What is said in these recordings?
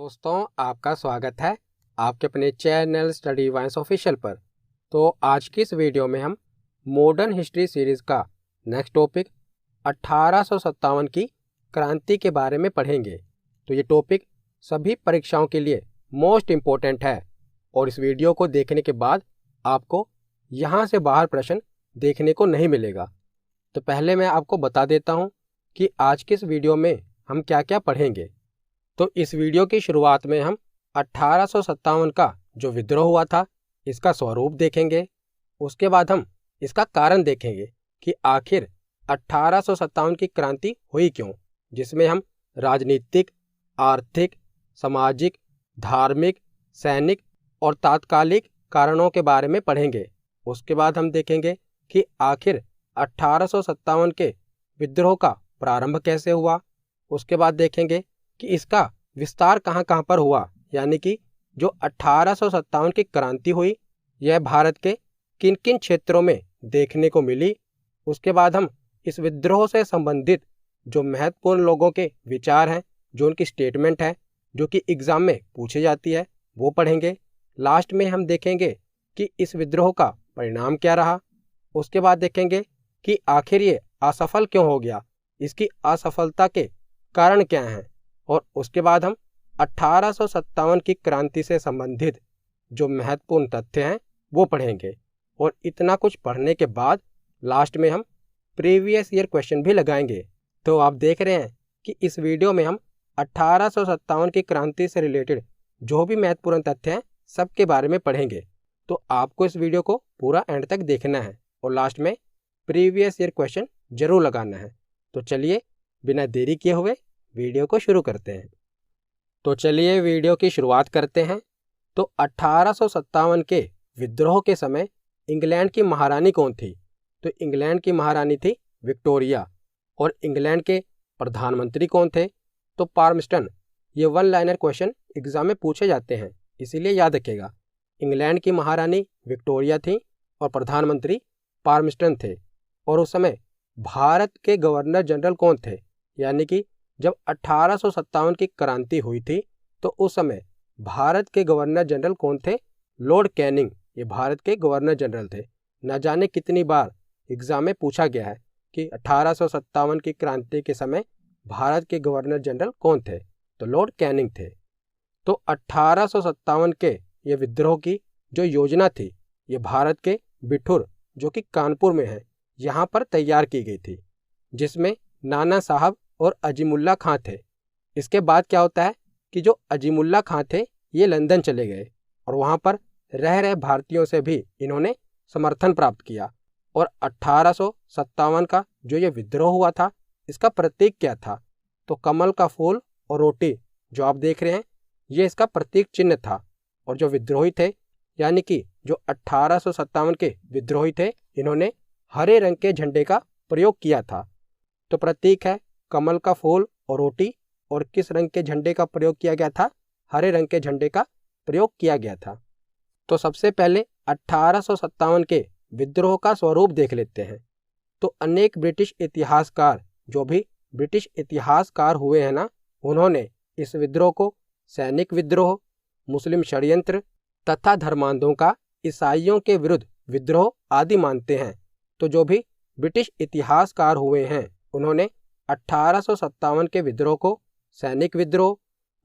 दोस्तों, आपका स्वागत है आपके अपने चैनल स्टडी वाइंस ऑफिशियल पर। तो आज की इस वीडियो में हम मॉडर्न हिस्ट्री सीरीज़ का नेक्स्ट टॉपिक 1857 की क्रांति के बारे में पढ़ेंगे। तो ये टॉपिक सभी परीक्षाओं के लिए मोस्ट इम्पोर्टेंट है और इस वीडियो को देखने के बाद आपको यहाँ से बाहर प्रश्न देखने को नहीं मिलेगा। तो पहले मैं आपको बता देता हूँ कि आज की इस वीडियो में हम क्या क्या पढ़ेंगे। तो इस वीडियो की शुरुआत में हम 1857 का जो विद्रोह हुआ था इसका स्वरूप देखेंगे। उसके बाद हम इसका कारण देखेंगे कि आखिर 1857 की क्रांति हुई क्यों, जिसमें हम राजनीतिक, आर्थिक, सामाजिक, धार्मिक, सैनिक और तात्कालिक कारणों के बारे में पढ़ेंगे। उसके बाद हम देखेंगे कि आखिर 1857 के विद्रोह का प्रारंभ कैसे हुआ। उसके बाद देखेंगे कि इसका विस्तार कहाँ कहाँ पर हुआ, यानी कि जो 1857 की क्रांति हुई यह भारत के किन किन क्षेत्रों में देखने को मिली। उसके बाद हम इस विद्रोह से संबंधित जो महत्वपूर्ण लोगों के विचार हैं, जो उनकी स्टेटमेंट है, जो कि एग्ज़ाम में पूछी जाती है, वो पढ़ेंगे। लास्ट में हम देखेंगे कि इस विद्रोह का परिणाम क्या रहा। उसके बाद देखेंगे कि आखिर ये असफल क्यों हो गया, इसकी असफलता के कारण क्या हैं। और उसके बाद हम 1857 की क्रांति से संबंधित जो महत्वपूर्ण तथ्य हैं वो पढ़ेंगे। और इतना कुछ पढ़ने के बाद लास्ट में हम प्रीवियस ईयर क्वेश्चन भी लगाएंगे। तो आप देख रहे हैं कि इस वीडियो में हम 1857 की क्रांति से रिलेटेड जो भी महत्वपूर्ण तथ्य हैं सबके बारे में पढ़ेंगे। तो आपको इस वीडियो को पूरा एंड तक देखना है और लास्ट में प्रीवियस ईयर क्वेश्चन जरूर लगाना है। तो चलिए बिना देरी किए हुए वीडियो को शुरू करते हैं। तो चलिए वीडियो की शुरुआत करते हैं। तो 1857 के विद्रोह के समय इंग्लैंड की महारानी कौन थी? तो इंग्लैंड की महारानी थी विक्टोरिया। और इंग्लैंड के प्रधानमंत्री कौन थे? तो पार्मस्टन। ये वन लाइनर क्वेश्चन एग्जाम में पूछे जाते हैं, इसीलिए याद रखिएगा। इंग्लैंड की महारानी विक्टोरिया थी और प्रधानमंत्री पार्मस्टन थे। और उस समय भारत के गवर्नर जनरल कौन थे? यानी कि जब 1857 की क्रांति हुई थी तो उस समय भारत के गवर्नर जनरल कौन थे? Lord Canning. ये भारत के गवर्नर जनरल थे। न जाने कितनी बार एग्जाम में पूछा गया है कि 1857 की क्रांति के समय भारत के गवर्नर जनरल कौन थे? तो लॉर्ड कैनिंग थे। तो 1857 के ये विद्रोह की जो योजना थी ये भारत के बिठूर, जो कि कानपुर में है, यहाँ पर तैयार की गई थी, जिसमें नाना साहब और अजीमुल्ला खां थे। इसके बाद क्या होता है कि जो अजीमुल्ला खां थे ये लंदन चले गए और वहाँ पर रह रहे भारतीयों से भी इन्होंने समर्थन प्राप्त किया। और 1857 का जो ये विद्रोह हुआ था इसका प्रतीक क्या था? तो कमल का फूल और रोटी जो आप देख रहे हैं ये इसका प्रतीक चिन्ह था। और जो विद्रोही थे, यानी कि जो 1857 के विद्रोही थे, इन्होंने हरे रंग के झंडे का प्रयोग किया था। तो प्रतीक है कमल का फूल और रोटी। और किस रंग के झंडे का प्रयोग किया गया था? हरे रंग के झंडे का प्रयोग किया गया था। तो सबसे पहले 1857 के विद्रोह का स्वरूप देख लेते हैं। तो अनेक ब्रिटिश इतिहासकार, जो भी ब्रिटिश इतिहासकार हुए हैं ना, उन्होंने इस विद्रोह को सैनिक विद्रोह, मुस्लिम षड्यंत्र तथा धर्मांधों का ईसाइयों के विरुद्ध विद्रोह आदि मानते हैं। तो जो भी ब्रिटिश इतिहासकार हुए हैं उन्होंने 1857 के विद्रोह को सैनिक विद्रोह,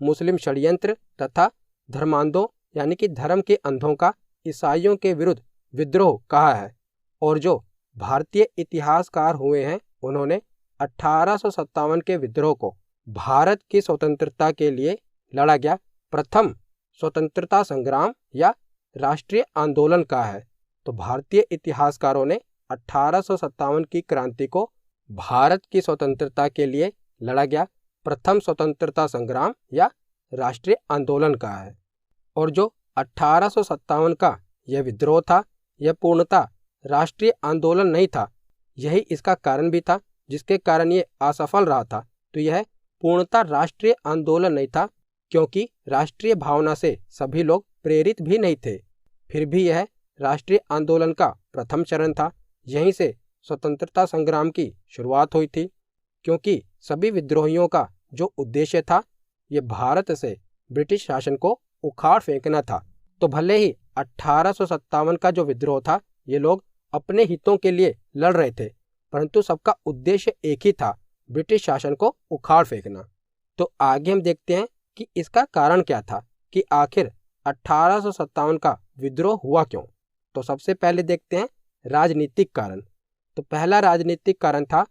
मुस्लिम षड्यंत्र तथा धर्मांधों यानी कि धर्म के अंधों का ईसाइयों के विरुद्ध विद्रोह कहा है। और जो भारतीय इतिहासकार हुए हैं उन्होंने 1857 के विद्रोह को भारत की स्वतंत्रता के लिए लड़ा गया प्रथम स्वतंत्रता संग्राम या राष्ट्रीय आंदोलन कहा है। तो भारतीय इतिहासकारों ने 1857 की क्रांति को भारत की स्वतंत्रता के लिए लड़ा गया प्रथम स्वतंत्रता संग्राम या राष्ट्रीय आंदोलन कहा है। और जो 1857 का यह विद्रोह था यह पूर्णतः राष्ट्रीय आंदोलन नहीं था। यही इसका कारण भी था जिसके कारण ये असफल रहा था। तो यह पूर्णतः राष्ट्रीय आंदोलन नहीं था, क्योंकि राष्ट्रीय भावना से सभी लोग प्रेरित भी नहीं थे। फिर भी यह राष्ट्रीय आंदोलन का प्रथम चरण था। यहीं से स्वतंत्रता संग्राम की शुरुआत हुई थी, क्योंकि सभी विद्रोहियों का जो उद्देश्य था ये भारत से ब्रिटिश शासन को उखाड़ फेंकना था। तो भले ही 1857 का जो विद्रोह था, ये लोग अपने हितों के लिए लड़ रहे थे, परंतु सबका उद्देश्य एक ही था, ब्रिटिश शासन को उखाड़ फेंकना। तो आगे हम देखते हैं कि इसका कारण क्या था, कि आखिर 1857 का विद्रोह हुआ क्यों। तो सबसे पहले देखते हैं राजनीतिक कारण। तो पहला राजनीतिक कारण था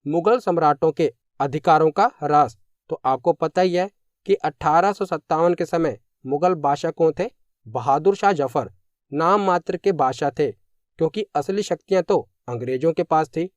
मुगल सम्राटों के अधिकारों का ह्रास। तो आपको पता ही है कि 1857 के समय मुगल बादशाह कौन थे? बहादुर शाह जफर नाम मात्र के बादशाह थे, क्योंकि असली शक्तियां तो अंग्रेजों के पास थी।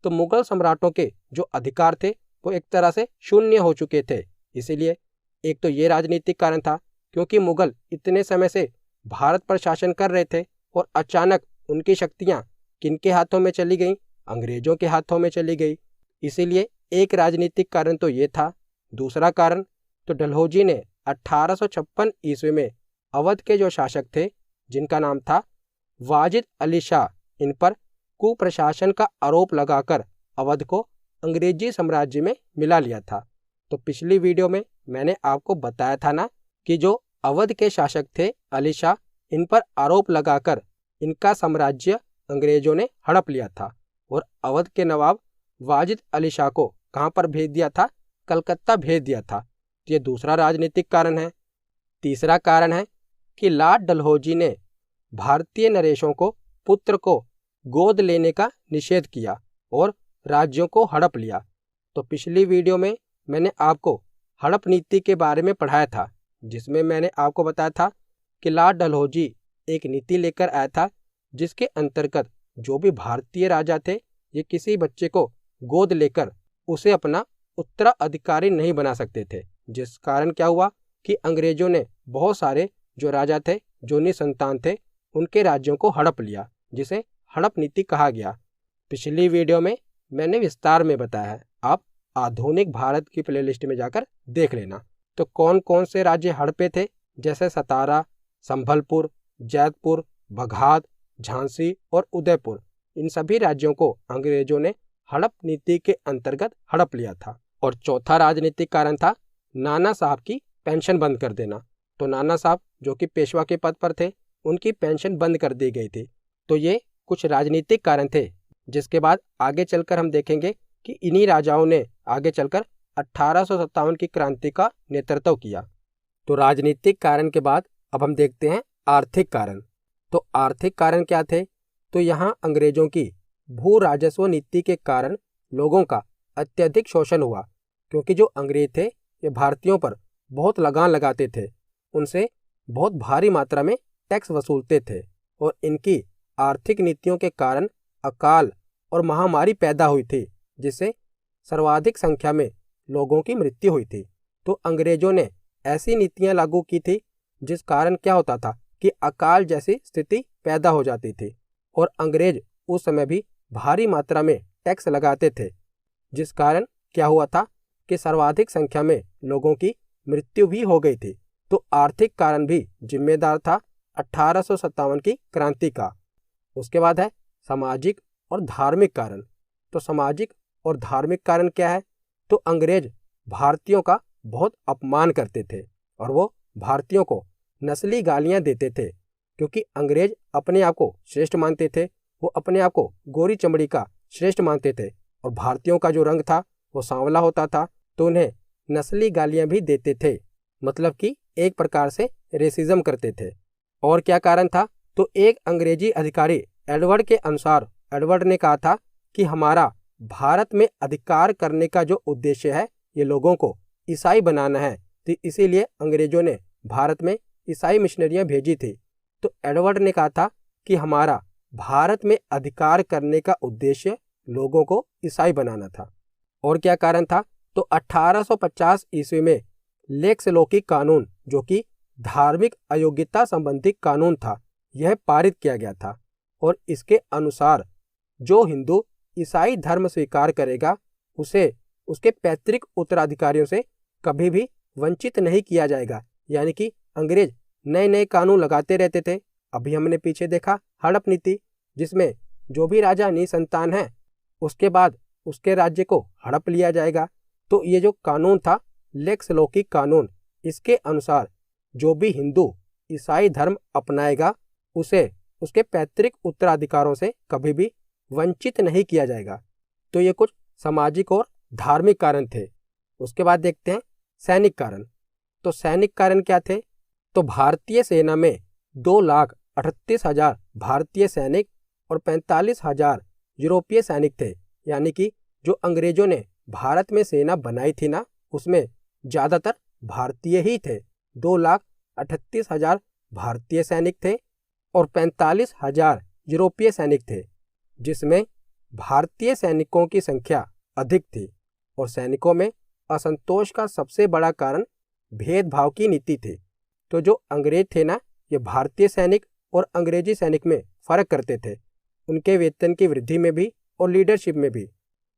तो मुगल सम्राटों के जो अधिकार थे वो एक तरह से शून्य हो चुके थे। इसीलिए एक तो ये राजनीतिक कारण था, क्योंकि मुगल इतने समय से भारत पर शासन कर रहे थे और अचानक उनकी शक्तियां किनके हाथों में चली गई? अंग्रेजों के हाथों में चली गई। इसीलिए एक राजनीतिक कारण तो ये था। दूसरा कारण, तो डलहौजी ने 1856 ईस्वी में अवध के जो शासक थे, जिनका नाम था वाजिद अली शाह, इन पर कुप्रशासन का आरोप लगाकर अवध को अंग्रेजी साम्राज्य में मिला लिया था। तो पिछली वीडियो में मैंने आपको बताया था ना कि जो अवध के शासक थे अली शाह, इन पर आरोप लगाकर इनका साम्राज्य अंग्रेजों ने हड़प लिया था और अवध के नवाब वाजिद अली शाह को कहाँ पर भेज दिया था? कलकत्ता भेज दिया था। तो ये दूसरा राजनीतिक कारण है। तीसरा कारण है कि लॉर्ड डलहौजी ने भारतीय नरेशों को पुत्र को गोद लेने का निषेध किया और राज्यों को हड़प लिया। तो पिछली वीडियो में मैंने आपको हड़प नीति के बारे में पढ़ाया था, जिसमें मैंने आपको बताया था कि लॉर्ड डलहौजी एक नीति लेकर आया था, जिसके अंतर्गत जो भी भारतीय राजा थे, ये किसी बच्चे को गोद लेकर उसे अपना उत्तराधिकारी नहीं बना सकते थे। जिस कारण क्या हुआ कि अंग्रेजों ने बहुत सारे जो राजा थे, जो निसंतान थे, उनके राज्यों को हड़प लिया, जिसे हड़प नीति कहा गया। पिछली वीडियो में मैंने विस्तार में बताया है, आप आधुनिक भारत की प्लेलिस्ट में जाकर देख लेना। तो कौन कौन से राज्य हड़पे थे? जैसे सतारा, संभलपुर, जैतपुर, बघात, झांसी और उदयपुर, इन सभी राज्यों को अंग्रेजों ने हड़प नीति के अंतर्गत हड़प लिया था। और चौथा राजनीतिक कारण था नाना साहब की पेंशन बंद कर देना। तो नाना साहब जो कि पेशवा के पद पर थे, उनकी पेंशन बंद कर दी गई थी। तो ये कुछ राजनीतिक कारण थे, जिसके बाद आगे चलकर हम देखेंगे कि इन्हीं राजाओं ने आगे चलकर 1857 की क्रांति का नेतृत्व किया। तो राजनीतिक कारण के बाद अब हम देखते हैं आर्थिक कारण। तो आर्थिक कारण क्या थे? तो यहाँ अंग्रेजों की भू राजस्व नीति के कारण लोगों का अत्यधिक शोषण हुआ, क्योंकि जो अंग्रेज थे ये भारतीयों पर बहुत लगान लगाते थे, उनसे बहुत भारी मात्रा में टैक्स वसूलते थे और इनकी आर्थिक नीतियों के कारण अकाल और महामारी पैदा हुई थी, जिससे सर्वाधिक संख्या में लोगों की मृत्यु हुई थी। तो अंग्रेजों ने ऐसी नीतियां लागू की थी जिस कारण क्या होता था कि अकाल जैसी स्थिति पैदा हो जाती थी और अंग्रेज उस समय भी भारी मात्रा में टैक्स लगाते थे, जिस कारण क्या हुआ था कि सर्वाधिक संख्या में लोगों की मृत्यु भी हो गई थी। तो आर्थिक कारण भी जिम्मेदार था 1857 की क्रांति का। उसके बाद है सामाजिक और धार्मिक कारण। तो सामाजिक और धार्मिक कारण क्या है? तो अंग्रेज भारतीयों का बहुत अपमान करते थे और वो भारतीयों को नस्ली गालियां देते थे, क्योंकि अंग्रेज अपने आप को श्रेष्ठ मानते थे। वो अपने आप को गोरी चमड़ी का श्रेष्ठ मानते थे और भारतीयों का जो रंग था वो सांवला होता था, तो उन्हें नस्ली गालियां भी देते थे, मतलब कि एक प्रकार से रेसिज्म करते थे। और क्या कारण था? तो एक अंग्रेजी अधिकारी एडवर्ड के अनुसार एडवर्ड ने कहा था कि हमारा भारत में अधिकार करने का जो उद्देश्य है, ये लोगों को ईसाई बनाना है। तो इसीलिए अंग्रेजों ने भारत में ईसाई मिशनरियां भेजी थी। तो एडवर्ड ने कहा था कि हमारा भारत में अधिकार करने का उद्देश्य लोगों को ईसाई बनाना था। और क्या कारण था? तो 1850 ईस्वी में लेक्स लॉकी कानून, जो कि धार्मिक अयोग्यता संबंधी कानून था, यह पारित किया गया था और इसके अनुसार जो हिंदू ईसाई धर्म स्वीकार करेगा उसे उसके पैतृक उत्तराधिकारियों से कभी भी वंचित नहीं किया जाएगा। यानी कि अंग्रेज नए नए कानून लगाते रहते थे। अभी हमने पीछे देखा हड़प नीति, जिसमें जो भी राजा निसंतान है उसके बाद उसके राज्य को हड़प लिया जाएगा। तो ये जो कानून था लेक्स लॉकी कानून, इसके अनुसार जो भी हिंदू ईसाई धर्म अपनाएगा उसे उसके पैतृक उत्तराधिकारों से कभी भी वंचित नहीं किया जाएगा। तो ये कुछ सामाजिक और धार्मिक कारण थे। उसके बाद देखते हैं सैनिक कारण। तो सैनिक कारण क्या थे? तो भारतीय सेना में 2,38,000 भारतीय सैनिक और 45,000 यूरोपीय सैनिक थे। यानी कि जो अंग्रेजों ने भारत में सेना बनाई थी ना, उसमें ज़्यादातर भारतीय ही थे। 2,38,000 भारतीय सैनिक थे और 45,000 यूरोपीय सैनिक थे, जिसमें भारतीय सैनिकों की संख्या अधिक थी। और सैनिकों में असंतोष का सबसे बड़ा कारण भेदभाव की नीति थी। तो जो अंग्रेज थे ना, ये भारतीय सैनिक और अंग्रेजी सैनिक में फ़र्क करते थे। उनके वेतन की वृद्धि में भी और लीडरशिप में भी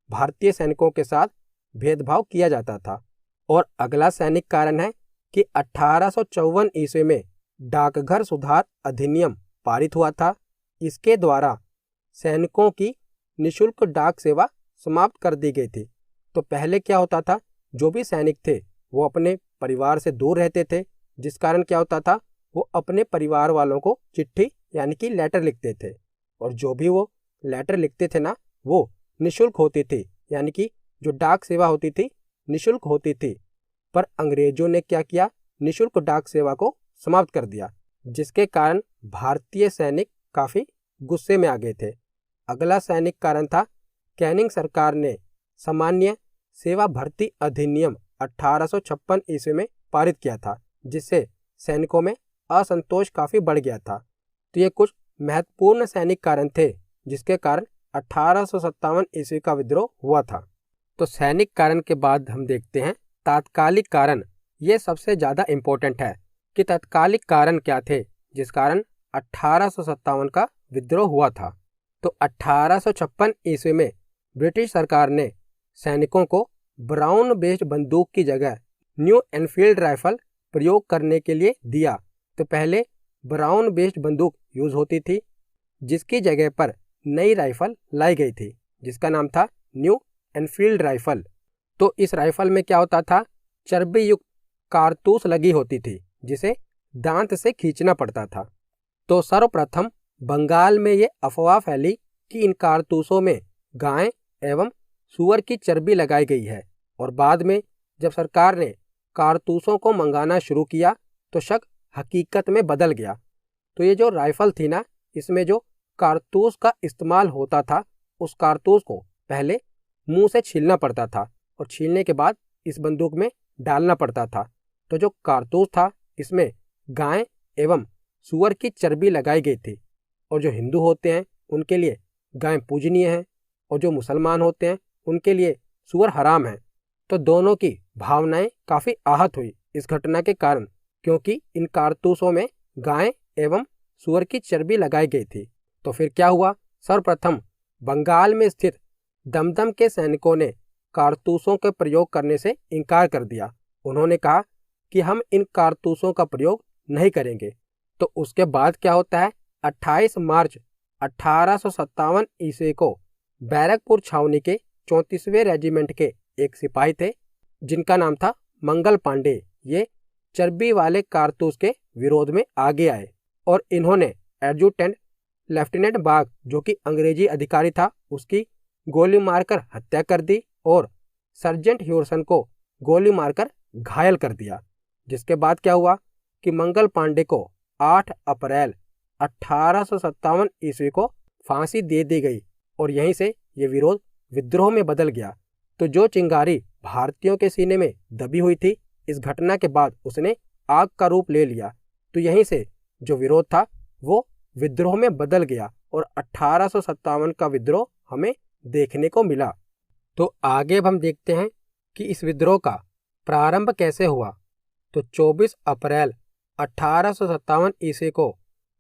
भारतीय सैनिकों के साथ भेदभाव किया जाता था। और अगला सैनिक कारण है कि 1854 ईस्वी में डाकघर सुधार अधिनियम पारित हुआ था। इसके द्वारा सैनिकों की निःशुल्क डाक सेवा समाप्त कर दी गई थी। तो पहले क्या होता था, जो भी सैनिक थे वो अपने परिवार से दूर रहते थे, जिस कारण क्या होता था, वो अपने परिवार वालों को चिट्ठी यानी कि लेटर लिखते थे। और जो भी वो लेटर लिखते थे ना, वो निःशुल्क होती थी, यानी कि जो डाक सेवा होती थी निःशुल्क होती थी। पर अंग्रेजों ने क्या किया, निःशुल्क डाक सेवा को समाप्त कर दिया, जिसके कारण भारतीय सैनिक काफ़ी गुस्से में आ गए थे। अगला सैनिक कारण था कैनिंग सरकार ने सामान्य सेवा भर्ती अधिनियम 1856 ईस्वी में पारित किया था, जिससे सैनिकों में असंतोष काफ़ी बढ़ गया था। तो ये कुछ महत्वपूर्ण सैनिक कारण थे जिसके कारण 1857 ईस्वी का विद्रोह हुआ था। तो सैनिक कारण के बाद हम देखते हैं तात्कालिक कारण। ये सबसे ज़्यादा इम्पोर्टेंट है कि तात्कालिक कारण क्या थे जिस कारण 1857 का विद्रोह हुआ था। तो 1856 ईस्वी में ब्रिटिश सरकार ने सैनिकों को ब्राउन बेस्ड बंदूक की जगह न्यू एनफील्ड राइफल प्रयोग करने के लिए दिया। तो पहले ब्राउन बेस्ड बंदूक यूज़ होती थी, जिसकी जगह पर नई राइफल लाई गई थी जिसका नाम था न्यू एनफील्ड राइफल। तो इस राइफल में क्या होता था, चर्बी युक्त कारतूस लगी होती थी जिसे दांत से खींचना पड़ता था। तो सर्वप्रथम बंगाल में ये अफवाह फैली कि इन कारतूसों में गाय एवं सूअर की चर्बी लगाई गई है। और बाद में जब सरकार ने कारतूसों को मंगाना शुरू किया तो शक हकीकत में बदल गया। तो ये जो राइफल थी ना, इसमें जो कारतूस का इस्तेमाल होता था, उस कारतूस को पहले मुंह से छीलना पड़ता था और छीलने के बाद इस बंदूक में डालना पड़ता था। तो जो कारतूस था इसमें गाय एवं सूअर की चर्बी लगाई गई थी। और जो हिंदू होते हैं उनके लिए गाय पूजनीय है और जो मुसलमान होते हैं उनके लिए सूअर हराम है। तो दोनों की भावनाएं काफ़ी आहत हुई इस घटना के कारण, क्योंकि इन कारतूसों में गाय एवं सूअर की चर्बी लगाई गई थी। तो फिर क्या हुआ, सर्वप्रथम बंगाल में स्थित दमदम के सैनिकों ने कारतूसों के प्रयोग करने से इनकार कर दिया। उन्होंने कहा कि हम इन कारतूसों का प्रयोग नहीं करेंगे। तो उसके बाद क्या होता है, 28 मार्च 1857 ईस्वी को बैरकपुर छावनी के 34वें रेजिमेंट के एक सिपाही थे जिनका नाम था मंगल पांडे। ये चर्बी वाले कारतूस के विरोध में आगे आए और इन्होंने एडजुटेंट लेफ्टिनेंट बाग, जो कि अंग्रेजी अधिकारी था, उसकी गोली मारकर हत्या कर दी और सर्जेंट ह्यूरसन को गोली मारकर घायल कर दिया। जिसके बाद क्या हुआ कि मंगल पांडे को 8 अप्रैल 1857 ईस्वी को फांसी दे दी गई और यहीं से ये विरोध विद्रोह में बदल गया। तो जो चिंगारी भारतीयों के सीने में दबी हुई थी, इस घटना के बाद उसने आग का रूप ले लिया। तो यहीं से जो विरोध था वो विद्रोह में बदल गया और 1857 का विद्रोह हमें देखने को मिला। तो आगे अब हम देखते हैं कि इस विद्रोह का प्रारंभ कैसे हुआ। तो 24 अप्रैल 1857 ईस्वी को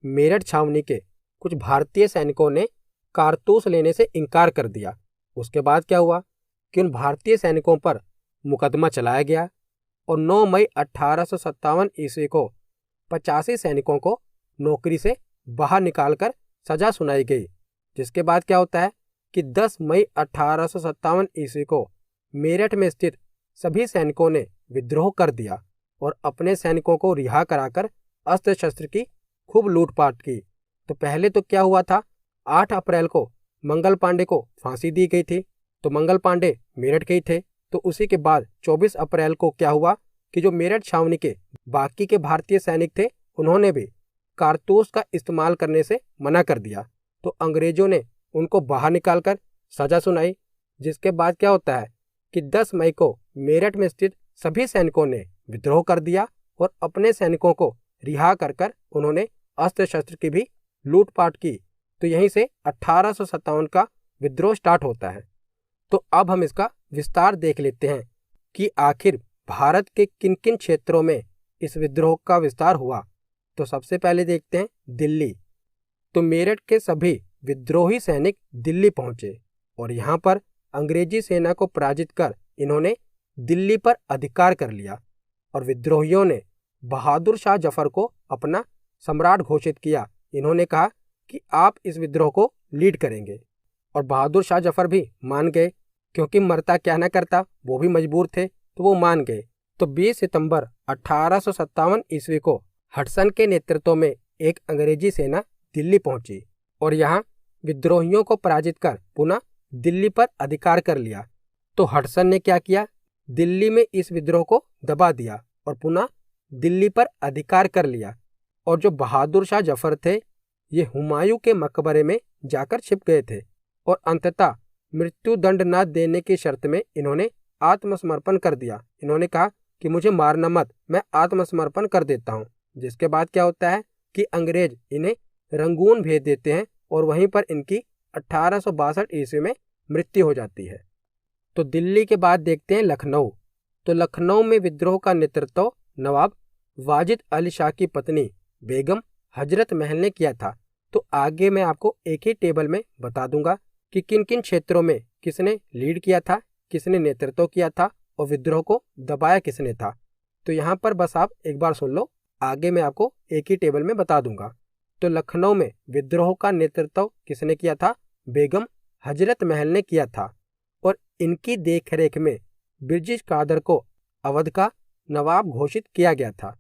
मेरठ छावनी के कुछ भारतीय सैनिकों ने कारतूस लेने से इनकार कर दिया। उसके बाद क्या हुआ कि उन भारतीय सैनिकों पर मुकदमा चलाया गया और 9 मई 1857 ईस्वी को 85 सैनिकों को नौकरी से बाहर निकालकर सजा सुनाई गई। जिसके बाद क्या होता है कि 10 मई 1857 ईस्वी को मेरठ में स्थित सभी सैनिकों ने विद्रोह कर दिया और अपने सैनिकों को रिहा कराकर अस्त्र शस्त्र की खूब लूटपाट की। तो पहले तो क्या हुआ था, 8 अप्रैल को मंगल पांडे को फांसी दी गई थी। तो मंगल पांडे मेरठ के ही थे। तो उसी के बाद 24 अप्रैल को क्या हुआ कि जो मेरठ छावनी के बाकी के भारतीय सैनिक थे, उन्होंने भी कारतूस का इस्तेमाल करने से मना कर दिया। तो अंग्रेजों ने उनको बाहर निकालकर सजा सुनाई। जिसके बाद क्या होता है कि 10 मई को मेरठ में स्थित सभी सैनिकों ने विद्रोह कर दिया और अपने सैनिकों को रिहा कर कर उन्होंने अस्त्र शस्त्र की भी लूटपाट की। तो यहीं से 1857 का विद्रोह स्टार्ट होता है। तो अब हम इसका विस्तार देख लेते हैं कि आखिर भारत के किन किन क्षेत्रों में इस विद्रोह का विस्तार हुआ। तो सबसे पहले देखते हैं दिल्ली। तो मेरठ के सभी विद्रोही सैनिक दिल्ली पहुंचे और यहाँ पर अंग्रेजी सेना को पराजित कर इन्होंने दिल्ली पर अधिकार कर लिया और विद्रोहियों ने बहादुर शाह जफर को अपना सम्राट घोषित किया। इन्होंने कहा कि आप इस विद्रोह को लीड करेंगे और बहादुर शाह जफर भी मान गए, क्योंकि मरता क्या ना करता, वो भी मजबूर थे, तो वो मान गए। तो 20 सितंबर 1857 ईस्वी को हडसन के नेतृत्व में एक अंग्रेजी सेना दिल्ली पहुंची और यहाँ विद्रोहियों को पराजित कर पुनः दिल्ली पर अधिकार कर लिया। तो हडसन ने क्या किया, दिल्ली में इस विद्रोह को दबा दिया और पुनः दिल्ली पर अधिकार कर लिया। और जो बहादुर शाह जफर थे, ये हुमायूं के मकबरे में जाकर छिप गए थे और अंततः मृत्यु दंड न देने की शर्त में इन्होंने आत्मसमर्पण कर दिया। इन्होंने कहा कि मुझे मारना मत, मैं आत्मसमर्पण कर देता हूँ। जिसके बाद क्या होता है कि अंग्रेज इन्हें रंगून भेज देते हैं और वहीं पर इनकी 1862 ईस्वी में मृत्यु हो जाती है। तो दिल्ली के बाद देखते हैं लखनऊ। तो लखनऊ में विद्रोह का नेतृत्व नवाब वाजिद अली शाह की पत्नी बेगम हजरत महल ने किया था। तो आगे मैं आपको एक ही टेबल में बता दूंगा कि किन किन क्षेत्रों में किसने लीड किया था, किसने नेतृत्व किया था और विद्रोह को दबाया किसने था। तो यहाँ पर बस आप एक बार सुन लो, आगे मैं आपको एक ही टेबल में बता दूंगा। तो लखनऊ में विद्रोह का नेतृत्व किसने किया था, बेगम हजरत महल ने किया था और इनकी देखरेख में ब्रिटिश कादर को अवध का नवाब घोषित किया गया था।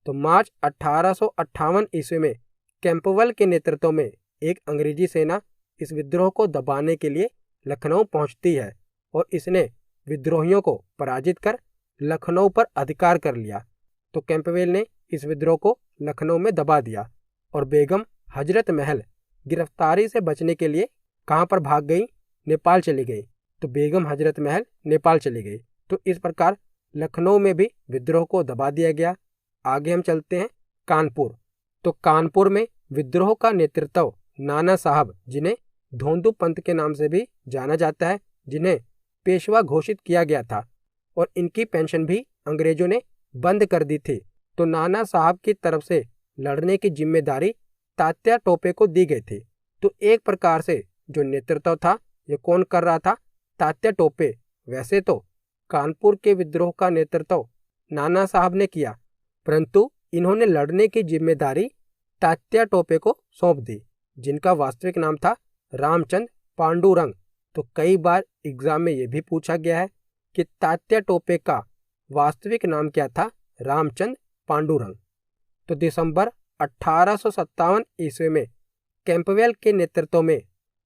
तो मार्च 1858 ईस्वी में कैंपवेल के नेतृत्व में एक अंग्रेजी सेना इस विद्रोह को दबाने के लिए लखनऊ पहुंचती है और इसने विद्रोहियों को पराजित कर लखनऊ पर अधिकार कर लिया। तो कैंपवेल ने इस विद्रोह को लखनऊ में दबा दिया और बेगम हजरत महल गिरफ्तारी से बचने के लिए कहाँ पर भाग गई, नेपाल चली गई। तो बेगम हजरत महल नेपाल चली गई। तो इस प्रकार लखनऊ में भी विद्रोह को दबा दिया गया। आगे हम चलते हैं कानपुर। तो कानपुर में विद्रोह का नेतृत्व नाना साहब, जिन्हें धोंदू पंत के नाम से भी जाना जाता है, जिन्हें पेशवा घोषित किया गया था और इनकी पेंशन भी अंग्रेजों ने बंद कर दी थी। तो नाना साहब की तरफ से लड़ने की जिम्मेदारी तात्या टोपे को दी गई थी। तो एक प्रकार से जो नेतृत्व था ये कौन कर रहा था, तात्या टोपे। वैसे तो कानपुर के विद्रोह का नेतृत्व नाना साहब ने किया, परंतु इन्होंने लड़ने की जिम्मेदारी तात्या टोपे को सौंप दी, जिनका वास्तविक नाम था रामचंद्र पांडुरंग। तो कई बार एग्जाम में यह भी पूछा गया है कि तात्या टोपे का वास्तविक नाम क्या था, रामचंद्र पांडुरंग। तो दिसंबर 1857 ईस्वी में कैंपवेल के नेतृत्व में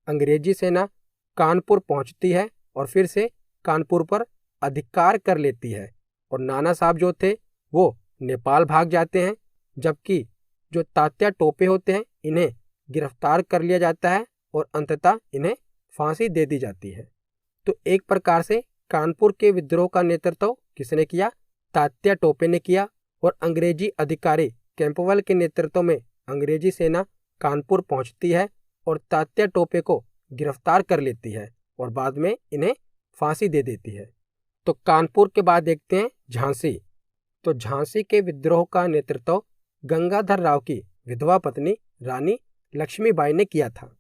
अंग्रेजी सेना कानपुर पहुंचती है और फिर से कानपुर पर अधिकार कर लेती है और नाना साहब जो थे वो नेपाल भाग जाते हैं, जबकि जो तात्या टोपे होते हैं इन्हें गिरफ्तार कर लिया जाता है और अंततः इन्हें फांसी दे दी जाती है। तो एक प्रकार से कानपुर के विद्रोह का नेतृत्व किसने किया, तात्या टोपे ने किया और अंग्रेजी अधिकारी कैंपवेल के नेतृत्व में अंग्रेजी सेना कानपुर पहुंचती है और तात्या टोपे को गिरफ्तार कर लेती है और बाद में इन्हें फांसी दे देती है। तो कानपुर के बाद देखते हैं झांसी। तो झांसी के विद्रोह का नेतृत्व गंगाधर राव की विधवा पत्नी रानी लक्ष्मीबाई ने किया था।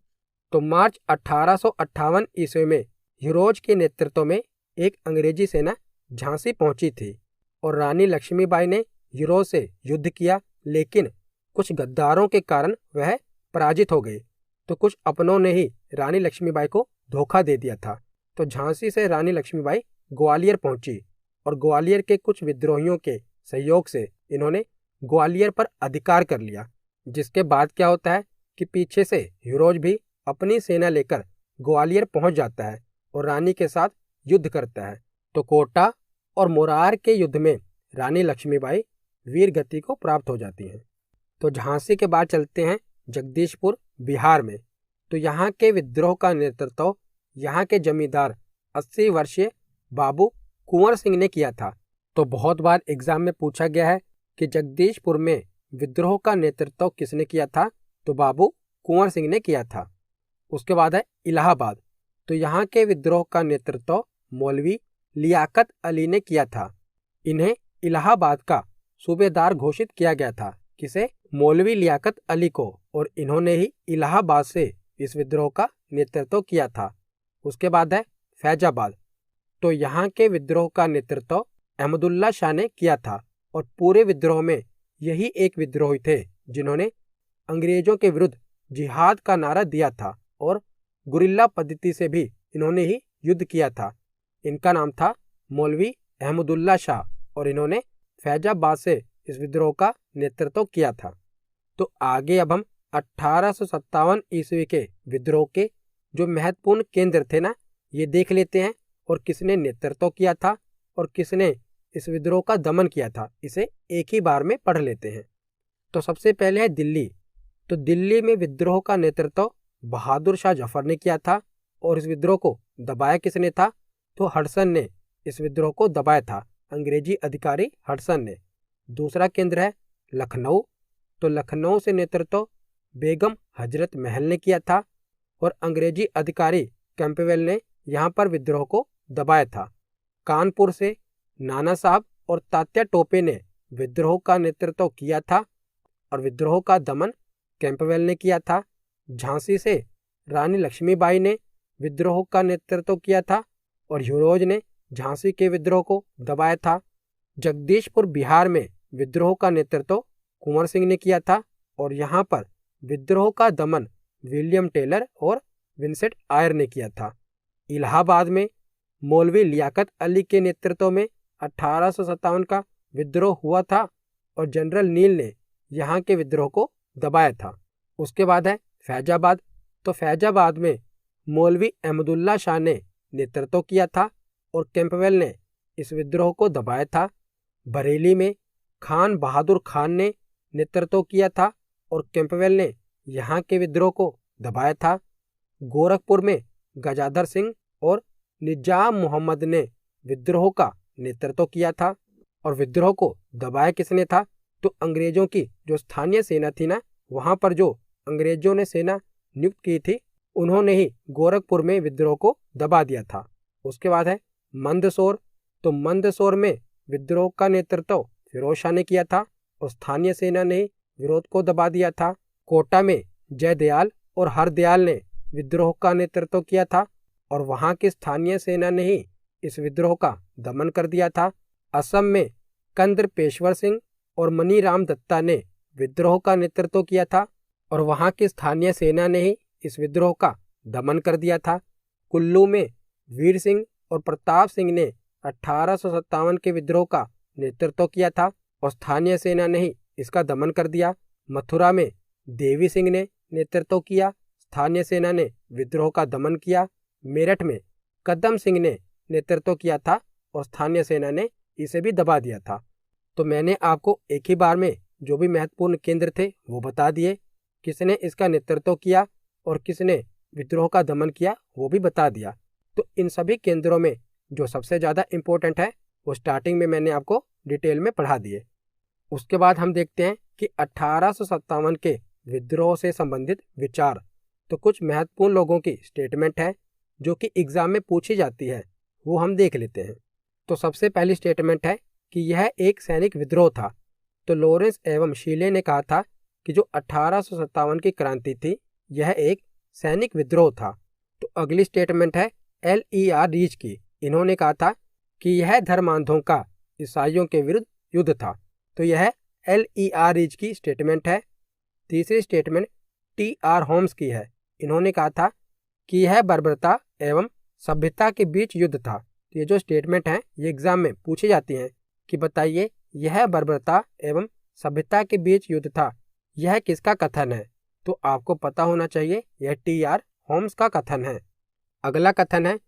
तो मार्च 1858 ईस्वी में हिरोज के नेतृत्व में एक अंग्रेजी सेना झांसी पहुंची थी और रानी लक्ष्मीबाई ने हिरोज से युद्ध किया, लेकिन कुछ गद्दारों के कारण वह पराजित हो गई। तो कुछ अपनों ने ही रानी लक्ष्मीबाई को धोखा दे दिया था। तो झांसी से रानी लक्ष्मीबाई ग्वालियर पहुंची और ग्वालियर के कुछ विद्रोहियों के सहयोग से इन्होंने ग्वालियर पर अधिकार कर लिया। जिसके बाद क्या होता है कि पीछे से हीरोज भी अपनी सेना लेकर ग्वालियर पहुंच जाता है और रानी के साथ युद्ध करता है। तो कोटा और मोरार के युद्ध में रानी लक्ष्मीबाई वीर गति को प्राप्त हो जाती हैं। तो झांसी के बाद चलते हैं जगदीशपुर बिहार में। तो यहाँ के विद्रोह का नेतृत्व यहाँ के जमींदार 80 वर्षीय बाबू कुंवर सिंह ने किया था। तो बहुत बार एग्जाम में पूछा गया है कि जगदीशपुर में विद्रोह का नेतृत्व किसने किया था, तो बाबू कुंवर सिंह ने किया था। उसके बाद है इलाहाबाद। तो यहाँ के विद्रोह का नेतृत्व मौलवी लियाकत अली ने किया था। इन्हें इलाहाबाद का सूबेदार घोषित किया गया था। किसे? मौलवी लियाकत अली को। और इन्होंने ही इलाहाबाद से इस विद्रोह का नेतृत्व किया था। उसके बाद है फैजाबाद। तो यहाँ के विद्रोह का नेतृत्व अहमदुल्ला शाह ने किया था और पूरे विद्रोह में यही एक विद्रोही थे जिन्होंने अंग्रेजों के विरुद्ध जिहाद का नारा दिया था और गुरिल्ला पद्धति से भी इन्होंने ही युद्ध किया था। इनका नाम था मौलवी अहमदुल्ला शाह और इन्होंने फैजाबाद से इस विद्रोह का नेतृत्व किया था। तो आगे अब हम 1857 ईस्वी के विद्रोह के जो महत्वपूर्ण केंद्र थे ना, ये देख लेते हैं और किसने नेतृत्व किया था और किसने इस विद्रोह का दमन किया था। इसे एक ही बार में पढ़ लेते हैं। तो सबसे पहले है दिल्ली। तो दिल्ली में विद्रोह का नेतृत्व बहादुर शाह जफर ने किया था और इस विद्रोह को दबाया किसने था, तो हडसन ने इस विद्रोह को दबाया था, अंग्रेजी अधिकारी हडसन ने। दूसरा केंद्र है लखनऊ। तो लखनऊ से नेतृत्व बेगम हजरत महल ने किया था और अंग्रेजी अधिकारी कैंपबेल ने यहाँ पर विद्रोह को दबाया था। कानपुर से नाना साहब और तात्या टोपे ने विद्रोह का नेतृत्व किया था और विद्रोह का दमन कैंपबेल ने किया था। झांसी से रानी लक्ष्मीबाई ने विद्रोह का नेतृत्व किया था और ह्यूरोज ने झांसी के विद्रोह को दबाया था। जगदीशपुर बिहार में विद्रोह का नेतृत्व कुंवर सिंह ने किया था और यहाँ पर विद्रोह का दमन विलियम टेलर और विंसेंट आयर ने किया था। इलाहाबाद में मौलवी लियाकत अली के नेतृत्व में 1857 का विद्रोह हुआ था और जनरल नील ने यहाँ के विद्रोह को दबाया था। उसके बाद है फैजाबाद। तो फैजाबाद में मौलवी अहमदुल्ला शाह ने नेतृत्व किया था और कैंपबेल ने इस विद्रोह को दबाया था। बरेली में खान बहादुर खान ने नेतृत्व किया था और कैंपबेल ने यहाँ के विद्रोह को दबाया था। गोरखपुर में गजाधर सिंह और निजाम मोहम्मद ने विद्रोह का नेतृत्व किया था और विद्रोह को दबाया किसने था, तो अंग्रेजों की जो स्थानीय सेना थी ना, वहाँ पर जो अंग्रेजों ने सेना नियुक्त की थी, उन्होंने ही गोरखपुर में विद्रोह को दबा दिया था। उसके बाद है मंदसौर। तो मंदसौर में विद्रोह का नेतृत्व फिरोज शाह ने किया था और स्थानीय सेना ने विरोध को दबा दिया था। कोटा में जयदयाल और हरदयाल ने विद्रोह का नेतृत्व किया था और वहां की स्थानीय सेना ने ही इस विद्रोह का दमन कर दिया था। असम में कंद्र पेशवर सिंह और मनीराम दत्ता ने विद्रोह का नेतृत्व किया था और वहां की स्थानीय सेना ने ही इस विद्रोह का दमन कर दिया था। कुल्लू में वीर सिंह और प्रताप सिंह ने 1857 के विद्रोह का नेतृत्व किया था और स्थानीय सेना ने ही इसका दमन कर दिया। मथुरा में देवी सिंह ने नेतृत्व किया, स्थानीय सेना ने विद्रोह का दमन किया। मेरठ में कदम सिंह ने नेतृत्व किया था और स्थानीय सेना ने इसे भी दबा दिया था। तो मैंने आपको एक ही बार में जो भी महत्वपूर्ण केंद्र थे वो बता दिए, किसने इसका नेतृत्व किया और किसने विद्रोह का दमन किया वो भी बता दिया। तो इन सभी केंद्रों में जो सबसे ज़्यादा इम्पोर्टेंट है वो स्टार्टिंग में मैंने आपको डिटेल में पढ़ा दिए। उसके बाद हम देखते हैं कि 1857 के विद्रोह से संबंधित विचार। तो कुछ महत्वपूर्ण लोगों की स्टेटमेंट है जो कि एग्जाम में पूछी जाती है, वो हम देख लेते हैं। तो सबसे पहली स्टेटमेंट है कि यह एक सैनिक विद्रोह था। तो लॉरेंस एवं शीले ने कहा था कि जो 1857 की क्रांति थी यह एक सैनिक विद्रोह था। तो अगली स्टेटमेंट है LER रीच की। इन्होंने कहा था कि यह धर्मांधों का ईसाइयों के विरुद्ध युद्ध था। तो यह LER रीच की स्टेटमेंट है। तीसरी स्टेटमेंट TR होम्स की है। इन्होंने कहा था कि यह बर्बरता एवं सभ्यता के बीच युद्ध था। तो ये जो स्टेटमेंट है ये एग्जाम में पूछी जाती हैं कि बताइए यह बर्बरता एवं सभ्यता के बीच युद्ध था, यह किसका कथन है? तो आपको पता होना चाहिए, यह टी.आर. होम्स का कथन है। अगला कथन है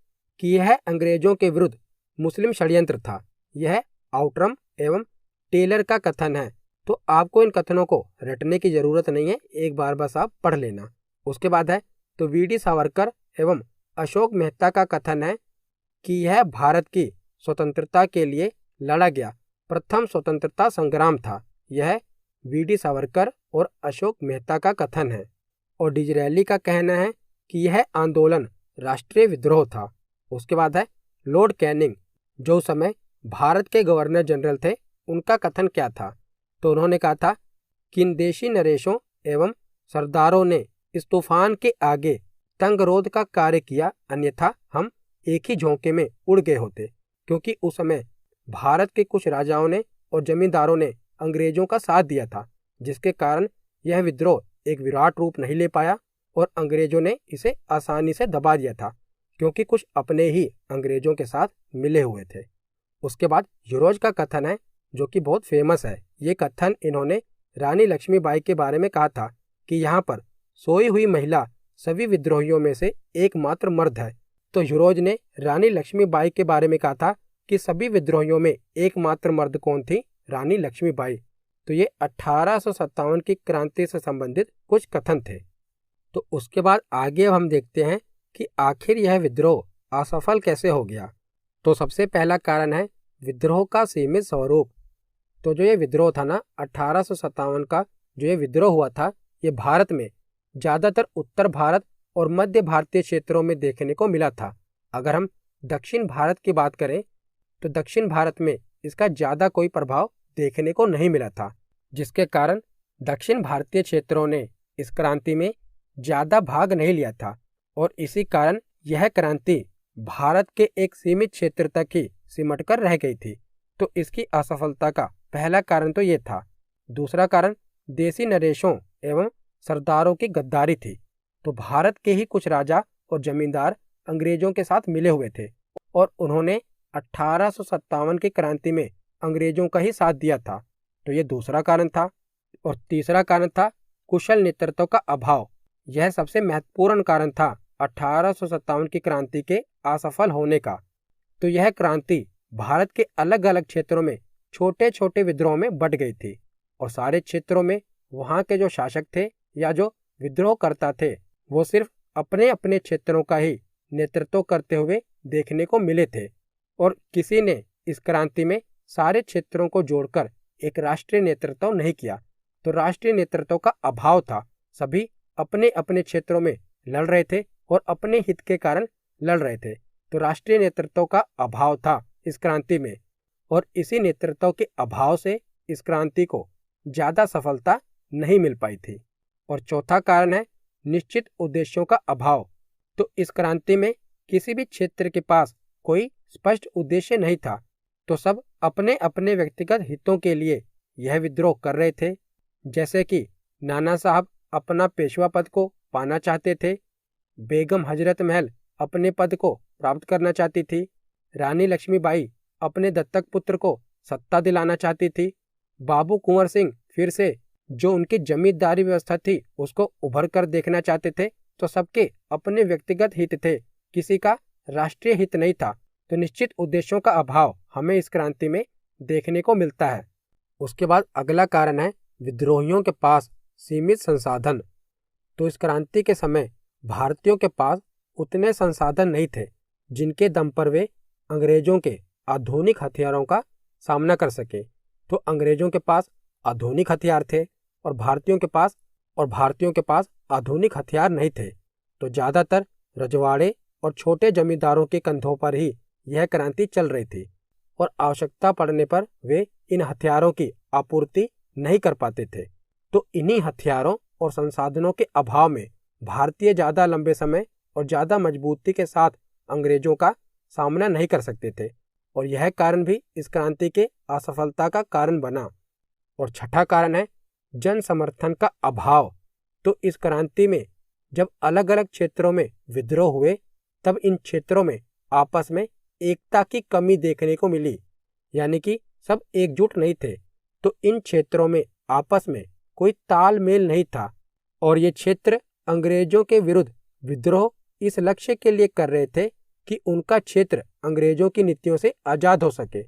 कि यह अंग्रेजों के विरुद्ध मुस्लिम षड्यंत्र था, यह आउटरम एवं टेलर का कथन है। तो आपको इन कथनों को रटने की जरूरत नहीं है, एक बार बस आप पढ़ लेना। उसके बाद है तो वी.डी. सावरकर एवं अशोक मेहता का कथन है कि यह भारत की स्वतंत्रता के लिए लड़ा गया प्रथम स्वतंत्रता संग्राम था, यह वी.डी. सावरकर और अशोक मेहता का कथन है। और डिजरेली का कहना है कि यह आंदोलन राष्ट्रीय विद्रोह था। उसके बाद है लॉर्ड कैनिंग, जो उस समय भारत के गवर्नर जनरल थे, उनका कथन क्या था? तो उन्होंने कहा था कि इन देशी नरेशों एवं सरदारों ने इस तूफान के आगे तंगरोध का कार्य किया, अन्यथा हम एक ही झोंके में उड़ गए होते। क्योंकि उस समय भारत के कुछ राजाओं ने और जमींदारों ने अंग्रेजों का साथ दिया था, जिसके कारण यह विद्रोह एक विराट रूप नहीं ले पाया और अंग्रेजों ने इसे आसानी से दबा दिया था, क्योंकि कुछ अपने ही अंग्रेजों के साथ मिले हुए थे। उसके बाद यूरोज का कथन है, जो कि बहुत फेमस है। ये कथन इन्होंने रानी लक्ष्मीबाई के बारे में कहा था कि यहाँ पर सोई हुई महिला सभी विद्रोहियों में से एकमात्र मर्द है। तो यूरोज ने रानी लक्ष्मीबाई के बारे में कहा था कि सभी विद्रोहियों में एकमात्र मर्द कौन थी? रानी लक्ष्मीबाई। तो ये 1857 की क्रांति से संबंधित कुछ कथन थे। तो उसके बाद आगे हम देखते हैं कि आखिर यह विद्रोह असफल कैसे हो गया। तो सबसे पहला कारण है विद्रोह का सीमित स्वरूप। तो जो ये विद्रोह था ना, 1857 का जो ये विद्रोह हुआ था, ये भारत में ज़्यादातर उत्तर भारत और मध्य भारतीय क्षेत्रों में देखने को मिला था। अगर हम दक्षिण भारत की बात करें तो दक्षिण भारत में इसका ज़्यादा कोई प्रभाव देखने को नहीं मिला था, जिसके कारण दक्षिण भारतीय क्षेत्रों ने इस क्रांति में ज़्यादा भाग नहीं लिया था और इसी कारण यह क्रांति भारत के एक सीमित क्षेत्र तक ही सिमट कर रह गई थी। तो इसकी असफलता का पहला कारण तो ये था। दूसरा कारण देसी नरेशों एवं सरदारों की गद्दारी थी। तो भारत के ही कुछ राजा और जमींदार अंग्रेजों के साथ मिले हुए थे और उन्होंने 1857 की क्रांति में अंग्रेजों का ही साथ दिया था। तो ये दूसरा कारण था। और तीसरा कारण था कुशल नेतृत्व का अभाव। यह सबसे महत्वपूर्ण कारण था 1857 की क्रांति के असफल होने का। तो यह क्रांति भारत के अलग अलग क्षेत्रों में छोटे छोटे विद्रोह में बट गई थी और सारे क्षेत्रों में वहाँ के जो शासक थे या जो विद्रोह करता थे, वो सिर्फ अपने अपने क्षेत्रों का ही नेतृत्व करते हुए देखने को मिले थे और किसी ने इस क्रांति में सारे क्षेत्रों को जोड़कर एक राष्ट्रीय नेतृत्व नहीं किया। तो राष्ट्रीय नेतृत्व का अभाव था। सभी अपने अपने क्षेत्रों में लड़ रहे थे और अपने हित के कारण लड़ रहे थे। तो राष्ट्रीय नेतृत्व का अभाव था इस क्रांति में और इसी नेतृत्व के अभाव से इस क्रांति को ज़्यादा सफलता नहीं मिल पाई थी। और चौथा कारण है निश्चित उद्देश्यों का अभाव। तो इस क्रांति में किसी भी क्षेत्र के पास कोई स्पष्ट उद्देश्य नहीं था। तो सब अपने अपने व्यक्तिगत हितों के लिए यह विद्रोह कर रहे थे। जैसे कि नाना साहब अपना पेशवा पद को पाना चाहते थे, बेगम हजरत महल अपने पद को प्राप्त करना चाहती थी, रानी लक्ष्मीबाई अपने दत्तक पुत्र को सत्ता दिलाना चाहती थी, बाबू कुंवर सिंह फिर से जो उनकी जमींदारी व्यवस्था थी उसको उभर कर देखना चाहते थे। तो सबके अपने व्यक्तिगत हित थे, किसी का राष्ट्रीय हित नहीं था। तो निश्चित उद्देश्यों का अभाव हमें इस क्रांति में देखने को मिलता है। उसके बाद अगला कारण है विद्रोहियों के पास सीमित संसाधन। तो इस क्रांति के समय भारतीयों के पास उतने संसाधन नहीं थे जिनके दम पर वे अंग्रेजों के आधुनिक हथियारों का सामना कर सके। तो अंग्रेजों के पास आधुनिक हथियार थे और भारतीयों के पास आधुनिक हथियार नहीं थे। तो ज़्यादातर रजवाड़े और छोटे जमींदारों के कंधों पर ही यह क्रांति चल रही थी और आवश्यकता पड़ने पर वे इन हथियारों की आपूर्ति नहीं कर पाते थे। तो इन्हीं हथियारों और संसाधनों के अभाव में भारतीय ज़्यादा लंबे समय और ज़्यादा मजबूती के साथ अंग्रेजों का सामना नहीं कर सकते थे और यह कारण भी इस क्रांति के असफलता का कारण बना। और छठा कारण है जन समर्थन का अभाव। तो इस क्रांति में जब अलग अलग क्षेत्रों में विद्रोह हुए तब इन क्षेत्रों में आपस में एकता की कमी देखने को मिली, यानी कि सब एकजुट नहीं थे, तो इन क्षेत्रों में आपस में कोई तालमेल नहीं था और ये क्षेत्र अंग्रेजों के विरुद्ध विद्रोह इस लक्ष्य के लिए कर रहे थे कि उनका क्षेत्र अंग्रेजों की नीतियों से आज़ाद हो सके।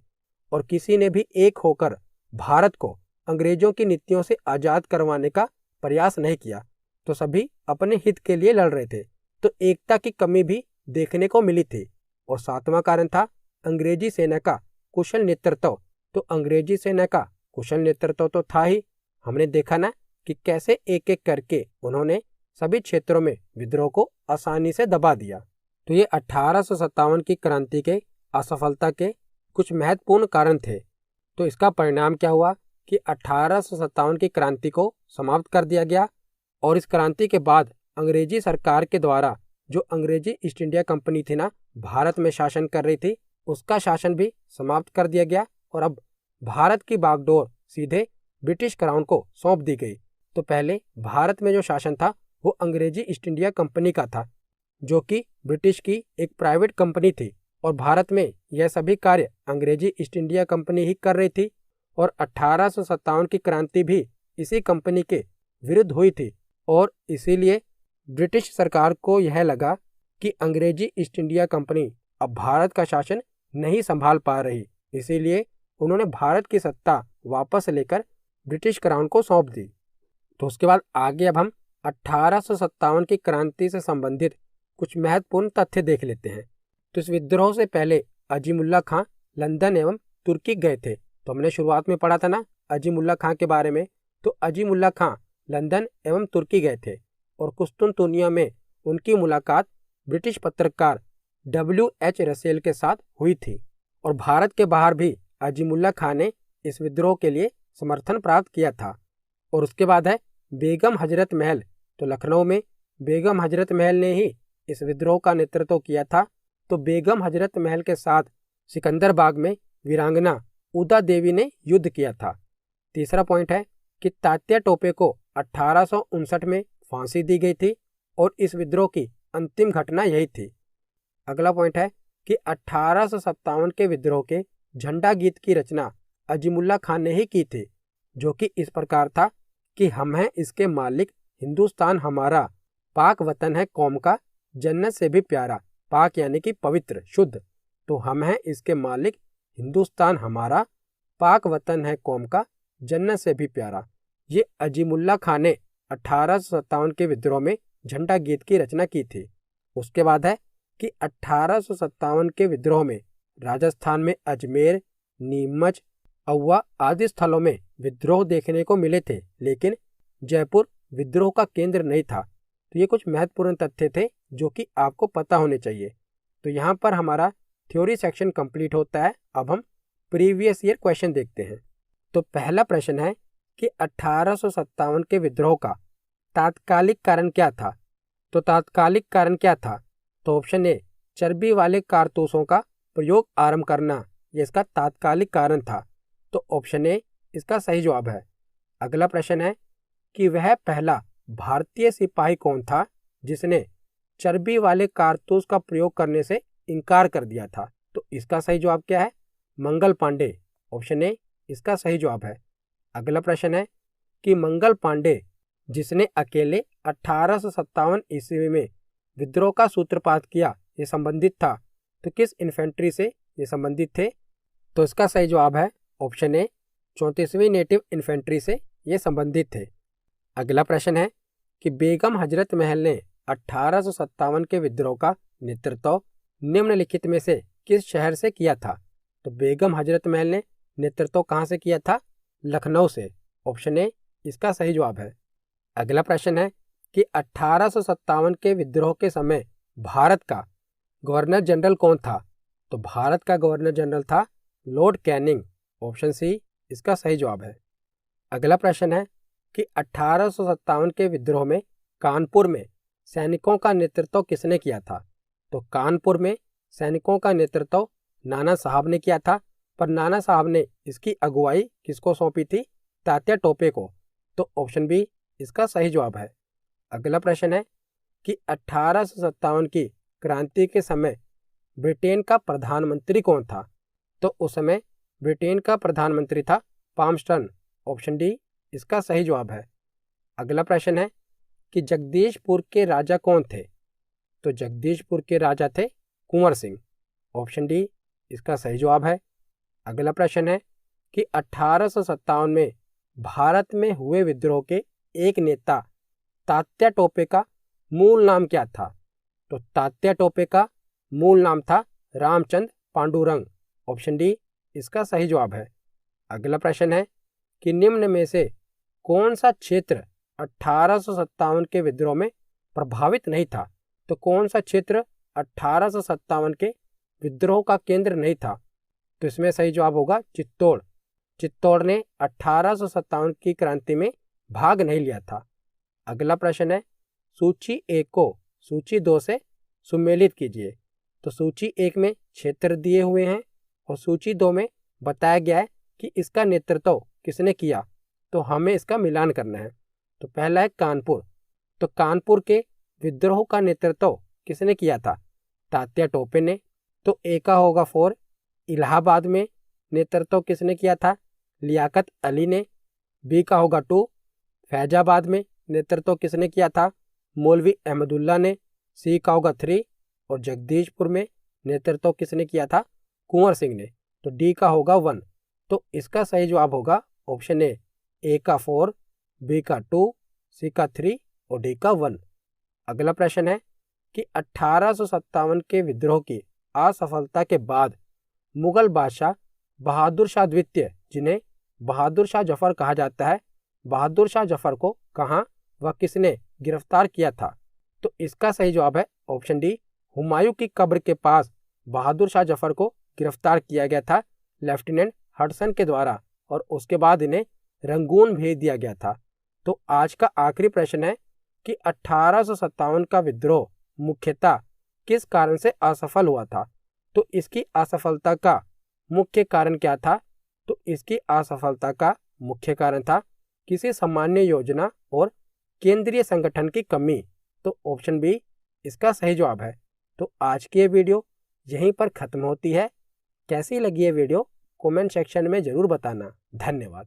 और किसी ने भी एक होकर भारत को अंग्रेजों की नीतियों से आज़ाद करवाने का प्रयास नहीं किया, तो सभी अपने हित के लिए लड़ रहे थे। तो एकता की कमी भी देखने को मिली थी। और सातवां कारण था अंग्रेजी सेना का कुशल नेतृत्व। तो अंग्रेजी सेना का कुशल नेतृत्व तो था ही, हमने देखा ना कि कैसे एक एक करके उन्होंने सभी क्षेत्रों में विद्रोह को आसानी से दबा दिया। तो ये 1857 की क्रांति के असफलता के कुछ महत्वपूर्ण कारण थे। तो इसका परिणाम क्या हुआ कि 1857 की क्रांति को समाप्त कर दिया गया और इस क्रांति के बाद अंग्रेजी सरकार के द्वारा जो अंग्रेजी ईस्ट इंडिया कंपनी थी ना, भारत में शासन कर रही थी, उसका शासन भी समाप्त कर दिया गया और अब भारत की बागडोर सीधे ब्रिटिश क्राउन को सौंप दी गई। तो पहले भारत में जो शासन था वो अंग्रेजी ईस्ट इंडिया कंपनी का था, जो कि ब्रिटिश की एक प्राइवेट कंपनी थी और भारत में यह सभी कार्य अंग्रेजी ईस्ट इंडिया कंपनी ही कर रही थी। और 1857 की क्रांति भी इसी कंपनी के विरुद्ध हुई थी और इसीलिए ब्रिटिश सरकार को यह लगा कि अंग्रेजी ईस्ट इंडिया कंपनी अब भारत का शासन नहीं संभाल पा रही, इसीलिए उन्होंने भारत की सत्ता वापस लेकर ब्रिटिश क्राउन को सौंप दी। तो उसके बाद आगे अब हम 1857 की क्रांति से संबंधित कुछ महत्वपूर्ण तथ्य देख लेते हैं। तो इस विद्रोह से पहले अजीमुल्ला खां लंदन एवं तुर्की गए थे। तो हमने शुरुआत में पढ़ा था ना अजीमुल्ला खां के बारे में। तो अजीमुल्ला खां लंदन एवं तुर्की गए थे और कुस्तुनतुनिया में उनकी मुलाकात ब्रिटिश पत्रकार WH रसेल के साथ हुई थी। और भारत के बाहर भी अजीमुल्ला खां ने इस विद्रोह के लिए समर्थन प्राप्त किया था। और उसके बाद है बेगम हजरत महल। तो लखनऊ में बेगम हजरत महल ने ही इस विद्रोह का नेतृत्व किया था। तो बेगम हजरत महल के साथ सिकंदरबाग में वीरांगना उदा देवी ने युद्ध किया था। तीसरा पॉइंट है कि तात्या टोपे को 1859 में फांसी दी गई थी और इस विद्रोह की अंतिम घटना यही थी। अगला पॉइंट है कि 1857 के विद्रोह के झंडा गीत की रचना अजीमुल्ला खां ने ही की थी, जो कि इस प्रकार था कि हम हैं इसके मालिक, हिंदुस्तान हमारा, पाक वतन है कौम का, जन्नत से भी प्यारा। पाक यानी कि पवित्र, शुद्ध। तो हम हैं इसके मालिक, हिंदुस्तान हमारा, पाक वतन है कौम का, जन्नत से भी प्यारा। ये अजीमुल्ला खां ने 1857 के विद्रोह में झंडा गीत की रचना की थी। उसके बाद है कि 1857 के विद्रोह में राजस्थान में अजमेर, नीमच, औवा आदि स्थलों में विद्रोह देखने को मिले थे, लेकिन जयपुर विद्रोह का केंद्र नहीं था। तो ये कुछ महत्वपूर्ण तथ्य थे जो कि आपको पता होने चाहिए। तो यहाँ पर हमारा थ्योरी सेक्शन कंप्लीट होता है। अब हम प्रीवियस ईयर क्वेश्चन देखते हैं। तो पहला प्रश्न है कि 1857 के विद्रोह का तात्कालिक कारण क्या था। तो तात्कालिक कारण क्या था? तो ऑप्शन ए, चर्बी वाले कारतूसों का प्रयोग आरंभ करना, ये इसका तात्कालिक कारण था। तो ऑप्शन ए इसका सही जवाब है। अगला प्रश्न है कि वह पहला भारतीय सिपाही कौन था जिसने चर्बी वाले कारतूस का प्रयोग करने से इनकार कर दिया था। तो इसका सही जवाब क्या है? मंगल पांडे। ऑप्शन ए इसका सही जवाब है। अगला प्रश्न है कि मंगल पांडे जिसने अकेले 1857 ईस्वी में विद्रोह का सूत्रपात किया, ये संबंधित था। तो किस इन्फेंट्री से ये संबंधित थे? तो इसका सही जवाब है ऑप्शन ए, 34वीं नेटिव इन्फेंट्री से ये संबंधित थे। अगला प्रश्न है कि बेगम हजरत महल ने 1857 के विद्रोह का नेतृत्व निम्नलिखित में से किस शहर से किया था? तो बेगम हजरत महल ने नेतृत्व कहाँ से किया था? लखनऊ से। ऑप्शन ए इसका सही जवाब है। अगला प्रश्न है कि 1857 के विद्रोह के समय भारत का गवर्नर जनरल कौन था? तो भारत का गवर्नर जनरल था लॉर्ड कैनिंग। ऑप्शन सी इसका सही जवाब है। अगला प्रश्न है कि 1857 के विद्रोह में कानपुर में सैनिकों का नेतृत्व किसने किया था? तो कानपुर में सैनिकों का नेतृत्व नाना साहब ने किया था, पर नाना साहब ने इसकी अगुवाई किसको सौंपी थी? तात्या टोपे को। तो ऑप्शन बी इसका सही जवाब है। अगला प्रश्न है कि 1857 की क्रांति के समय ब्रिटेन का प्रधानमंत्री कौन था? तो उस समय ब्रिटेन का प्रधानमंत्री था पामस्टन। ऑप्शन डी इसका सही जवाब है। अगला प्रश्न है कि जगदीशपुर के राजा कौन थे? तो जगदीशपुर के राजा थे कुंवर सिंह। ऑप्शन डी इसका सही जवाब है। अगला प्रश्न है कि 1857 में भारत में हुए विद्रोह के एक नेता तात्या टोपे का मूल नाम क्या था? तो तात्या टोपे का मूल नाम था रामचंद्र पांडुरंग। ऑप्शन डी इसका सही जवाब है। अगला प्रश्न है कि निम्न में से कौन सा क्षेत्र 1857 के विद्रोह में प्रभावित नहीं था? तो कौन सा क्षेत्र 1857 के विद्रोह का केंद्र नहीं था? तो इसमें सही जवाब होगा चित्तौड़। चित्तौड़ ने 1857 की क्रांति में भाग नहीं लिया था। अगला प्रश्न है सूची 1 को सूची 2 से सुमेलित कीजिए। तो सूची 1 में क्षेत्र दिए हुए हैं और सूची 2 में बताया गया है कि इसका नेतृत्व किसने किया। तो हमें इसका मिलान करना है। तो पहला है कानपुर। तो कानपुर के विद्रोह का नेतृत्व किसने किया था? तात्या टोपे ने। तो ए का होगा 4। इलाहाबाद में नेतृत्व किसने किया था? लियाकत अली ने। बी का होगा 2। फैजाबाद में नेतृत्व किसने किया था? मौलवी अहमदुल्ला ने। सी का होगा 3 और जगदीशपुर में नेतृत्व किसने किया था? कुंवर सिंह ने। तो डी का होगा 1। तो इसका सही जवाब होगा ऑप्शन ए का 4, बी का 2, सी का 3 और डी का 1। अगला प्रश्न है कि 1857 के विद्रोह की असफलता के बाद मुगल बादशाह बहादुर शाह द्वितीय, जिन्हें बहादुर शाह जफर कहा जाता है, बहादुर शाह जफर को कहाँ व किसने गिरफ्तार किया था? तो इसका सही जवाब है ऑप्शन डी। हुमायूं की कब्र के पास बहादुर शाह जफर को गिरफ्तार किया गया था लेफ्टिनेंट हडसन के द्वारा और उसके बाद इन्हें रंगून भेज दिया गया था। तो आज का आखिरी प्रश्न है कि 1857 का विद्रोह मुख्यतः किस कारण से असफल हुआ था? तो इसकी असफलता का मुख्य कारण क्या था? तो इसकी असफलता का मुख्य कारण था किसी सामान्य योजना और केंद्रीय संगठन की कमी। तो ऑप्शन बी इसका सही जवाब है। तो आज की ये वीडियो यहीं पर खत्म होती है। कैसी लगी ये वीडियो कमेंट सेक्शन में ज़रूर बताना। धन्यवाद।